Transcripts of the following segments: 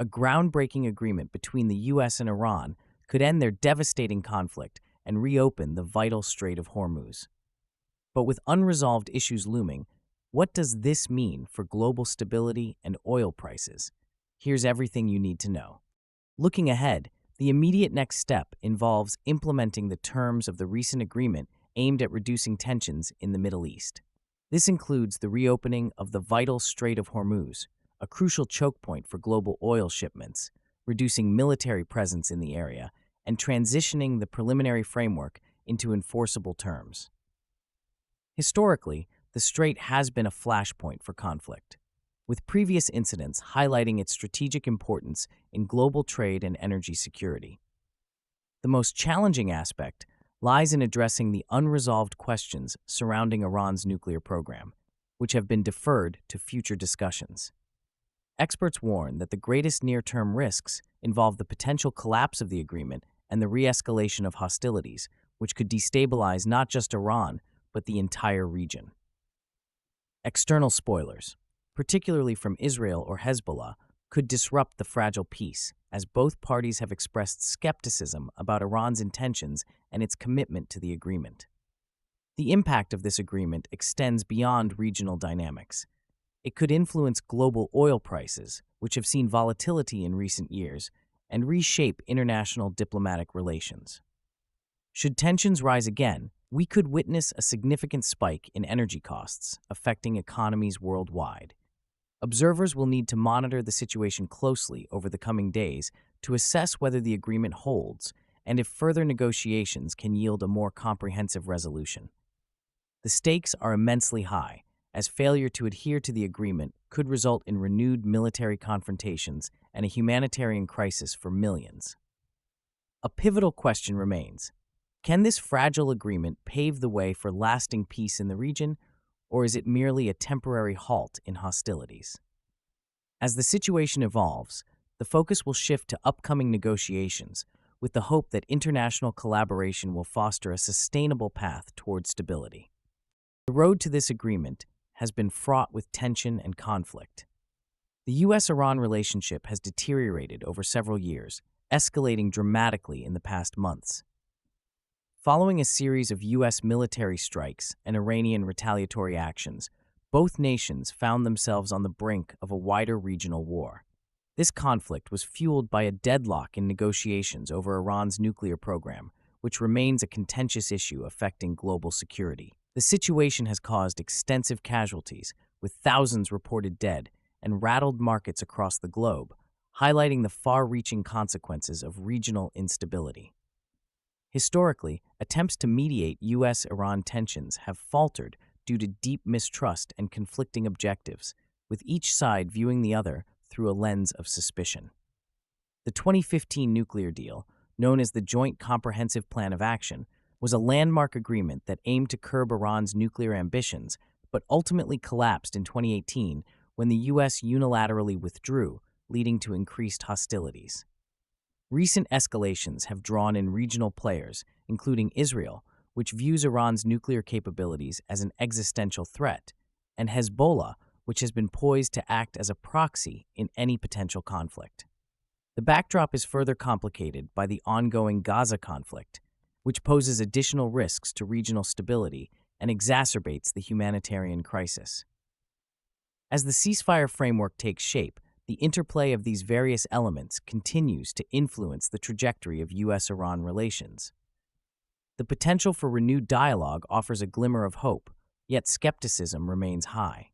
A groundbreaking agreement between the U.S. and Iran could end their devastating conflict and reopen the vital Strait of Hormuz. But with unresolved issues looming, what does this mean for global stability and oil prices? Here's everything you need to know. Looking ahead, the immediate next step involves implementing the terms of the recent agreement aimed at reducing tensions in the Middle East. This includes the reopening of the vital Strait of Hormuz, a crucial choke point for global oil shipments, reducing military presence in the area, and transitioning the preliminary framework into enforceable terms. Historically, the strait has been a flashpoint for conflict, with previous incidents highlighting its strategic importance in global trade and energy security. The most challenging aspect lies in addressing the unresolved questions surrounding Iran's nuclear program, which have been deferred to future discussions. Experts warn that the greatest near-term risks involve the potential collapse of the agreement and the re-escalation of hostilities, which could destabilize not just Iran, but the entire region. External spoilers, particularly from Israel or Hezbollah, could disrupt the fragile peace, as both parties have expressed skepticism about Iran's intentions and its commitment to the agreement. The impact of this agreement extends beyond regional dynamics. It could influence global oil prices, which have seen volatility in recent years, and reshape international diplomatic relations. Should tensions rise again, we could witness a significant spike in energy costs, affecting economies worldwide. Observers will need to monitor the situation closely over the coming days to assess whether the agreement holds and if further negotiations can yield a more comprehensive resolution. The stakes are immensely high, as failure to adhere to the agreement could result in renewed military confrontations and a humanitarian crisis for millions. A pivotal question remains: can this fragile agreement pave the way for lasting peace in the region, or is it merely a temporary halt in hostilities? As the situation evolves, the focus will shift to upcoming negotiations, with the hope that international collaboration will foster a sustainable path toward stability. The road to this agreement has been fraught with tension and conflict. The U.S.-Iran relationship has deteriorated over several years, escalating dramatically in the past months. Following a series of U.S. military strikes and Iranian retaliatory actions, both nations found themselves on the brink of a wider regional war. This conflict was fueled by a deadlock in negotiations over Iran's nuclear program, which remains a contentious issue affecting global security. The situation has caused extensive casualties, with thousands reported dead, and rattled markets across the globe, highlighting the far-reaching consequences of regional instability. Historically, attempts to mediate U.S.-Iran tensions have faltered due to deep mistrust and conflicting objectives, with each side viewing the other through a lens of suspicion. The 2015 nuclear deal, known as the Joint Comprehensive Plan of Action, was a landmark agreement that aimed to curb Iran's nuclear ambitions, but ultimately collapsed in 2018 when the U.S. unilaterally withdrew, leading to increased hostilities. Recent escalations have drawn in regional players, including Israel, which views Iran's nuclear capabilities as an existential threat, and Hezbollah, which has been poised to act as a proxy in any potential conflict. The backdrop is further complicated by the ongoing Gaza conflict, which poses additional risks to regional stability and exacerbates the humanitarian crisis. As the ceasefire framework takes shape, the interplay of these various elements continues to influence the trajectory of U.S.-Iran relations. The potential for renewed dialogue offers a glimmer of hope, yet skepticism remains high.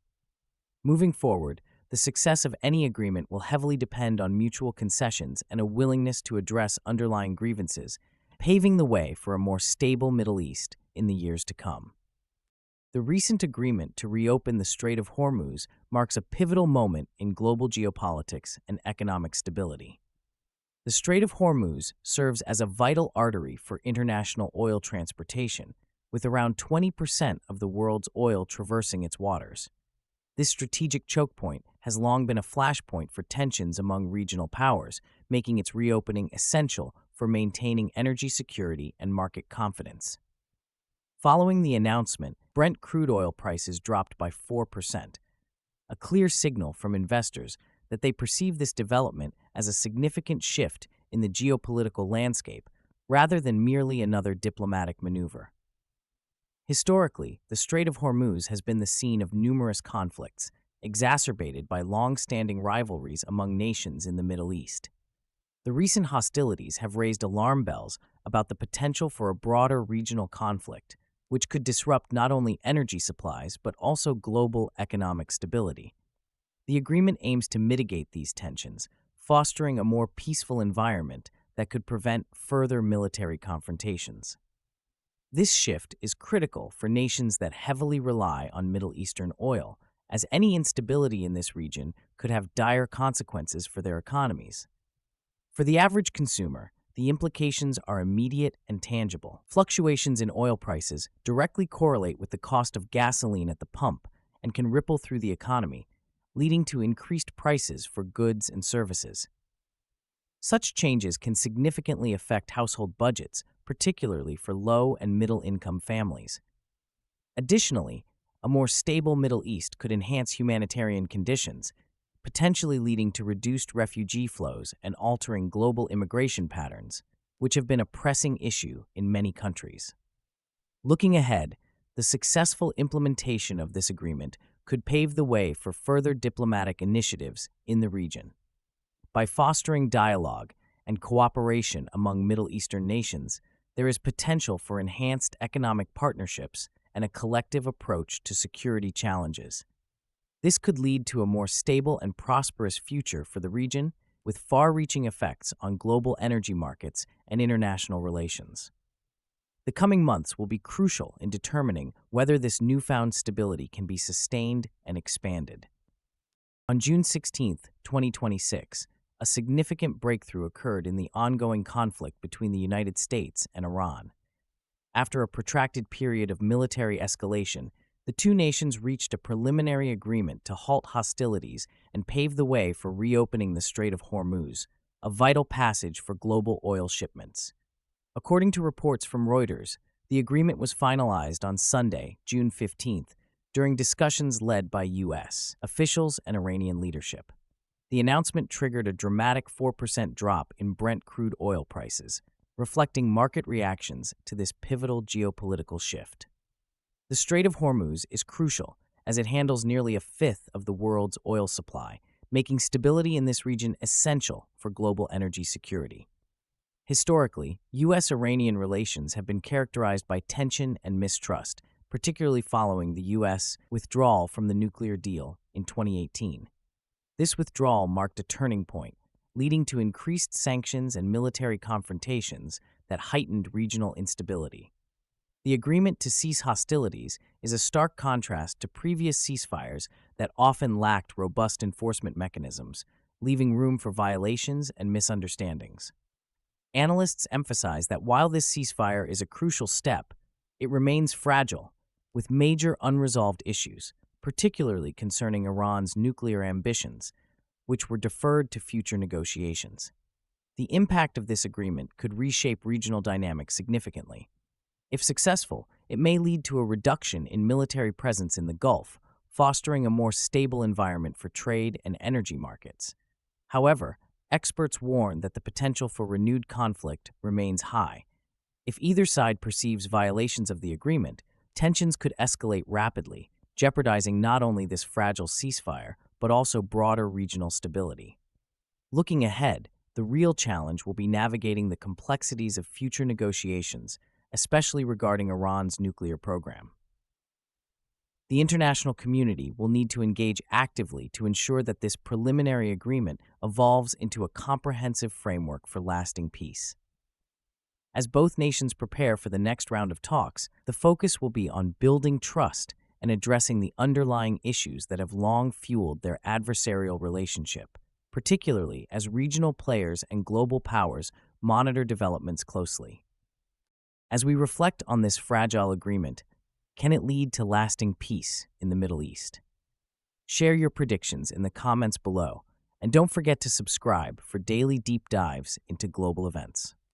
Moving forward, the success of any agreement will heavily depend on mutual concessions and a willingness to address underlying grievances, paving the way for a more stable Middle East in the years to come. The recent agreement to reopen the Strait of Hormuz marks a pivotal moment in global geopolitics and economic stability. The Strait of Hormuz serves as a vital artery for international oil transportation, with around 20% of the world's oil traversing its waters. This strategic choke point has long been a flashpoint for tensions among regional powers, making its reopening essential for maintaining energy security and market confidence. Following the announcement, Brent crude oil prices dropped by 4%, a clear signal from investors that they perceive this development as a significant shift in the geopolitical landscape rather than merely another diplomatic maneuver. Historically, the Strait of Hormuz has been the scene of numerous conflicts, exacerbated by long-standing rivalries among nations in the Middle East. The recent hostilities have raised alarm bells about the potential for a broader regional conflict, which could disrupt not only energy supplies but also global economic stability. The agreement aims to mitigate these tensions, fostering a more peaceful environment that could prevent further military confrontations. This shift is critical for nations that heavily rely on Middle Eastern oil, as any instability in this region could have dire consequences for their economies. For the average consumer, the implications are immediate and tangible. Fluctuations in oil prices directly correlate with the cost of gasoline at the pump and can ripple through the economy, leading to increased prices for goods and services. Such changes can significantly affect household budgets, particularly for low and middle-income families. Additionally, a more stable Middle East could enhance humanitarian conditions, potentially leading to reduced refugee flows and altering global immigration patterns, which have been a pressing issue in many countries. Looking ahead, the successful implementation of this agreement could pave the way for further diplomatic initiatives in the region. By fostering dialogue and cooperation among Middle Eastern nations, there is potential for enhanced economic partnerships and a collective approach to security challenges. This could lead to a more stable and prosperous future for the region, with far-reaching effects on global energy markets and international relations. The coming months will be crucial in determining whether this newfound stability can be sustained and expanded. On June 16, 2026, a significant breakthrough occurred in the ongoing conflict between the United States and Iran. After a protracted period of military escalation, the two nations reached a preliminary agreement to halt hostilities and pave the way for reopening the Strait of Hormuz, a vital passage for global oil shipments. According to reports from Reuters, the agreement was finalized on Sunday, June 15th, during discussions led by U.S. officials and Iranian leadership. The announcement triggered a dramatic 4% drop in Brent crude oil prices, reflecting market reactions to this pivotal geopolitical shift. The Strait of Hormuz is crucial as it handles nearly a fifth of the world's oil supply, making stability in this region essential for global energy security. Historically, U.S.-Iranian relations have been characterized by tension and mistrust, particularly following the U.S. withdrawal from the nuclear deal in 2018. This withdrawal marked a turning point, leading to increased sanctions and military confrontations that heightened regional instability. The agreement to cease hostilities is a stark contrast to previous ceasefires that often lacked robust enforcement mechanisms, leaving room for violations and misunderstandings. Analysts emphasize that while this ceasefire is a crucial step, it remains fragile, with major unresolved issues, particularly concerning Iran's nuclear ambitions, which were deferred to future negotiations. The impact of this agreement could reshape regional dynamics significantly. If successful, it may lead to a reduction in military presence in the Gulf, fostering a more stable environment for trade and energy markets. However, experts warn that the potential for renewed conflict remains high. If either side perceives violations of the agreement, tensions could escalate rapidly, jeopardizing not only this fragile ceasefire, but also broader regional stability. Looking ahead, the real challenge will be navigating the complexities of future negotiations, especially regarding Iran's nuclear program. The international community will need to engage actively to ensure that this preliminary agreement evolves into a comprehensive framework for lasting peace. As both nations prepare for the next round of talks, the focus will be on building trust and addressing the underlying issues that have long fueled their adversarial relationship, particularly as regional players and global powers monitor developments closely. As we reflect on this fragile agreement, can it lead to lasting peace in the Middle East? Share your predictions in the comments below, and don't forget to subscribe for daily deep dives into global events.